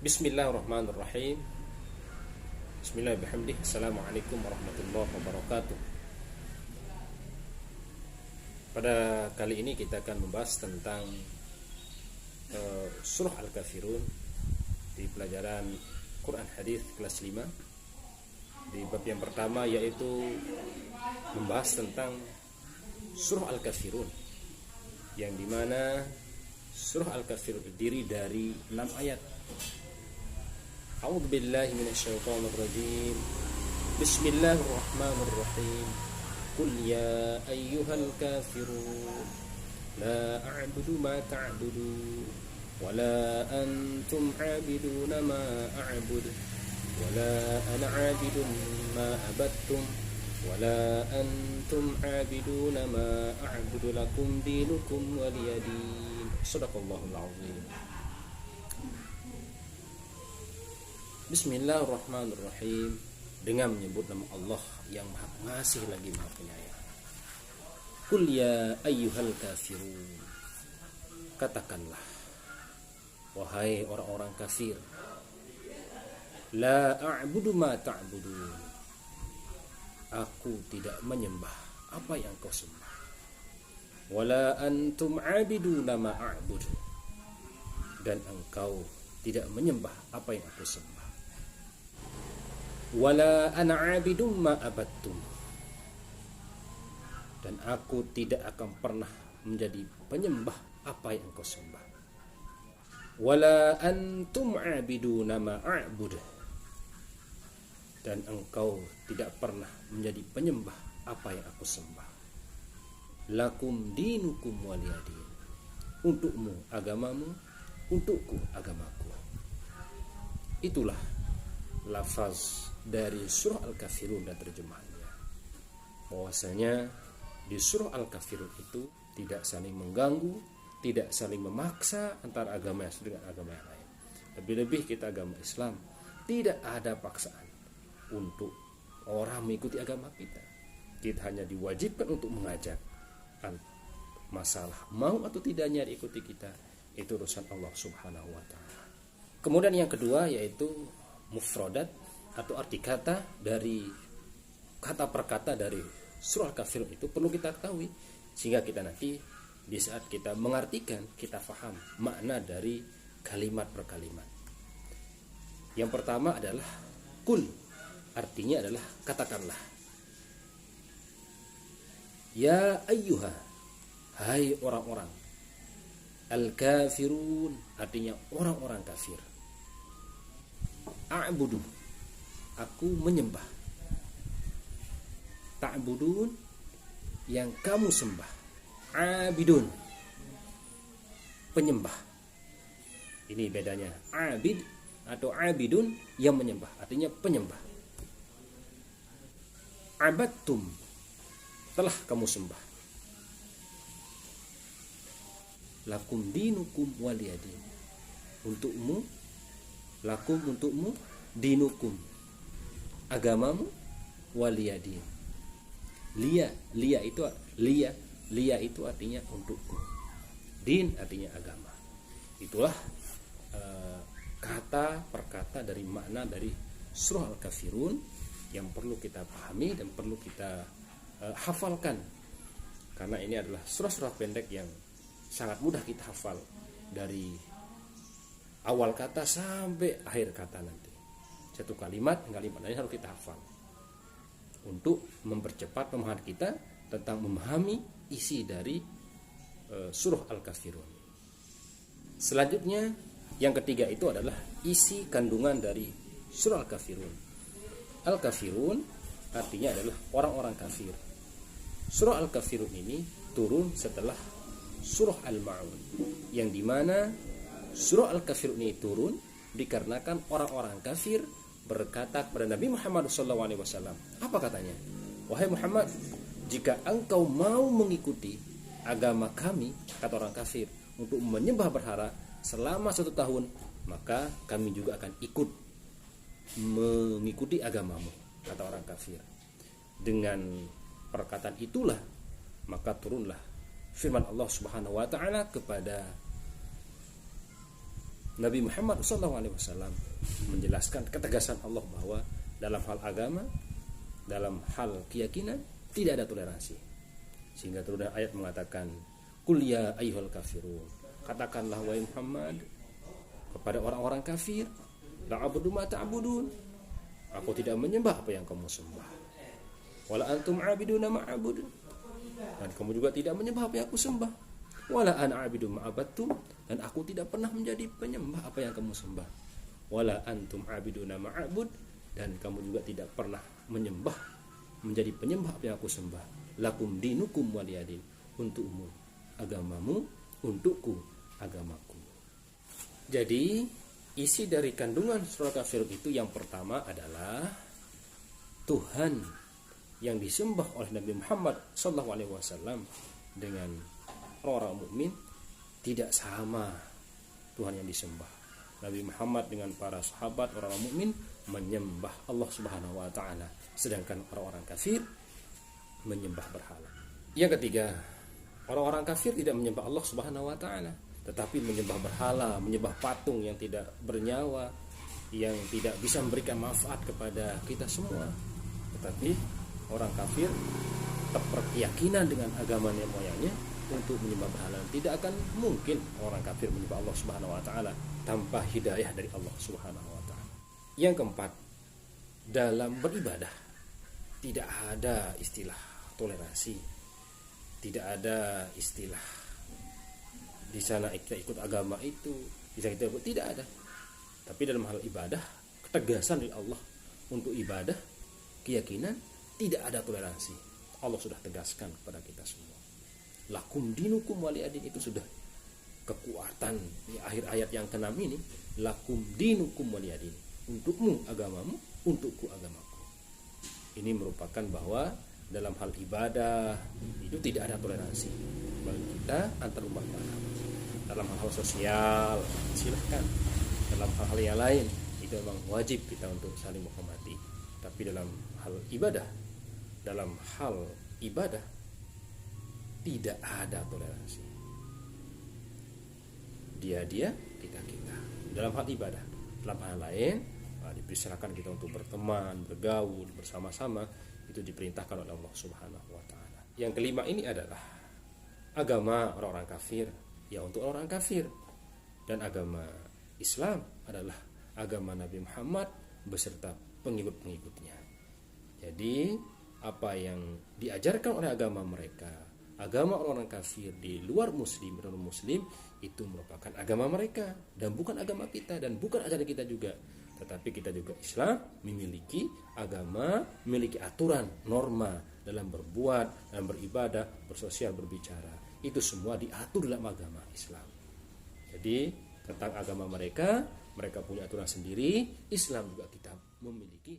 Bismillahirrahmanirrahim. Bismillahirrahmanirrahim. Assalamualaikum warahmatullahi wabarakatuh. Pada kali ini kita akan membahas tentang surah Al-Kafirun di pelajaran Quran Hadis kelas 5. Di bab yang pertama yaitu membahas tentang surah Al-Kafirun, yang dimana surah Al-Kafirun terdiri dari 6 ayat. A'udzu billahi minasyaitonir rajim. Bismillahirrahmanirrahim. Qul ya ayyuhal kafirun la a'budu ma ta'budun wa la antum 'abiduna ma a'budu wa la ana 'abidun ma abattum wa la antum 'abiduna ma a'budu lakum dinukum waliyadin. Shadaqallahul azim. Bismillahirrahmanirrahim. Dengan menyebut nama Allah yang Maha Pengasih lagi Maha Penyayang. Qul ya ayyuhal kafirun. Katakanlah, wahai orang-orang kafir, la a'budu ma ta'budun. Aku tidak menyembah apa yang kau sembah. Wala antum 'abiduna ma a'budu. Dan engkau tidak menyembah apa yang aku sembah. Wala ana 'abidum ma abattum. Dan aku tidak akan pernah menjadi penyembah apa yang kau sembah. Wala antum 'abiduna ma a'bud. Dan engkau tidak pernah menjadi penyembah apa yang aku sembah. Lakum dinukum waliyadin. Untukmu agamamu, untukku agamaku. Itulah lafaz dari surah Al-Kafirun dan terjemahannya. Bahwasanya di surah Al-Kafirun itu tidak saling mengganggu, tidak saling memaksa antara agama yang satu dengan agama yang lain. Lebih-lebih kita agama Islam, tidak ada paksaan untuk orang mengikuti agama kita. Kita hanya diwajibkan untuk mengajak. Masalah mau atau tidaknya diikuti kita, itu urusan Allah Subhanahu wa taala. Kemudian yang kedua yaitu mufradat atau arti kata dari kata per kata dari surah Al-Kafirun itu perlu kita ketahui, sehingga kita nanti di saat kita mengartikan, kita faham makna dari kalimat per kalimat. Yang pertama adalah kul, artinya adalah katakanlah. Ya ayyuha, hai orang-orang. Al-kafirun, artinya orang-orang kafir. A'budu, aku menyembah. Ta'budun, yang kamu sembah. Abidun, penyembah. Ini bedanya. Abid atau abidun, yang menyembah, artinya penyembah. Abattum, telah kamu sembah. Lakum dinukum waliyadin. Untukmu, lakum untukmu, dinukum agamamu, waliyadin. Liya itu artinya untukku. Din artinya agama. Itulah kata per kata dari makna dari surah Al-Kafirun yang perlu kita pahami dan perlu kita hafalkan. Karena ini adalah surah-surah pendek yang sangat mudah kita hafal dari awal kata sampai akhir kata nanti. Satu kalimat ini harus kita hafal untuk mempercepat pemahaman kita tentang memahami isi dari surah Al-Kafirun. Selanjutnya yang ketiga itu adalah isi kandungan dari surah Al-Kafirun. Al-Kafirun artinya adalah orang-orang kafir. Surah Al-Kafirun ini turun setelah surah Al-Ma'un, yang dimana surah Al-Kafirun ini turun dikarenakan orang-orang kafir berkata kepada Nabi Muhammad SAW. Apa katanya? Wahai Muhammad, jika engkau mau mengikuti agama kami, kata orang kafir, untuk menyembah berhala selama 1 tahun, maka kami juga akan ikut mengikuti agamamu, kata orang kafir. Dengan perkataan itulah maka turunlah firman Allah Subhanahu wa taala kepada Nabi Muhammad SAW menjelaskan ketegasan Allah bahwa dalam hal agama, dalam hal keyakinan tidak ada toleransi. Sehingga turun ayat mengatakan, "Qul ya ayyuhal kafirun." Katakanlah wahai Muhammad kepada orang-orang kafir, "La a'budu ma ta'budun." Aku tidak menyembah apa yang kamu sembah. "Wala antum 'abiduna ma a'budu." Dan kamu juga tidak menyembah apa yang aku sembah. "Wala ana 'abidu ma 'abadtum." Dan aku tidak pernah menjadi penyembah apa yang kamu sembah. "Wala antum 'abiduna ma a'bud." Dan kamu juga tidak pernah menyembah menjadi penyembah apa yang aku sembah. "Lakum dinukum waliyadin." Untukmu agamamu, untukku agamaku. Jadi isi dari kandungan surah Kafirun itu yang pertama adalah Tuhan yang disembah oleh Nabi Muhammad SAW dengan orang-orang mukmin tidak sama Tuhan yang disembah. Nabi Muhammad dengan para sahabat orang-orang mukmin menyembah Allah Subhanahu wa taala, sedangkan orang-orang kafir menyembah berhala. Yang ketiga, orang-orang kafir tidak menyembah Allah Subhanahu wa taala, tetapi menyembah berhala, menyembah patung yang tidak bernyawa, yang tidak bisa memberikan manfaat kepada kita semua. Tetapi orang kafir tetap berkeyakinan dengan agama nenek moyangnya untuk menyembah berhala. Tidak akan mungkin orang kafir menyembah Allah Subhanahu wa taala tanpa hidayah dari Allah Subhanahu wa taala. Yang keempat, dalam beribadah tidak ada istilah toleransi. Tidak ada istilah di sana kita ikut agama itu, di sana kita ikut, tidak ada. Tapi dalam hal ibadah, ketegasan dari Allah untuk ibadah, keyakinan, tidak ada toleransi. Allah sudah tegaskan kepada kita semua. Lakum dinukum waliyadin, itu sudah kekuatan di akhir ayat yang ke-6 ini. Lakum dinukum waliyadin, untukmu agamamu, untukku agamaku. Ini merupakan bahwa dalam hal ibadah itu tidak ada toleransi bagi kita antar umat beragama. Dalam hal-hal sosial silahkan, dalam hal-hal yang lain itu memang wajib kita untuk saling menghormati. Tapi dalam hal ibadah tidak ada toleransi. Dia kita. Dalam hal ibadah, dalam hal lain dipersilakan kita untuk berteman, bergaul bersama-sama, itu diperintahkan oleh Allah Subhanahu wa taala. Yang kelima ini adalah agama orang-orang kafir, ya untuk orang kafir, dan agama Islam adalah agama Nabi Muhammad beserta pengikut-pengikutnya. Jadi apa yang diajarkan oleh agama mereka, agama orang-orang kafir di luar muslim dan non-muslim, itu merupakan agama mereka dan bukan agama kita dan bukan ajaran kita juga. Tetapi kita juga Islam memiliki agama, memiliki aturan, norma dalam berbuat, dalam beribadah, bersosial, berbicara. Itu semua diatur dalam agama Islam. Jadi tentang agama mereka punya aturan sendiri. Islam juga kita memiliki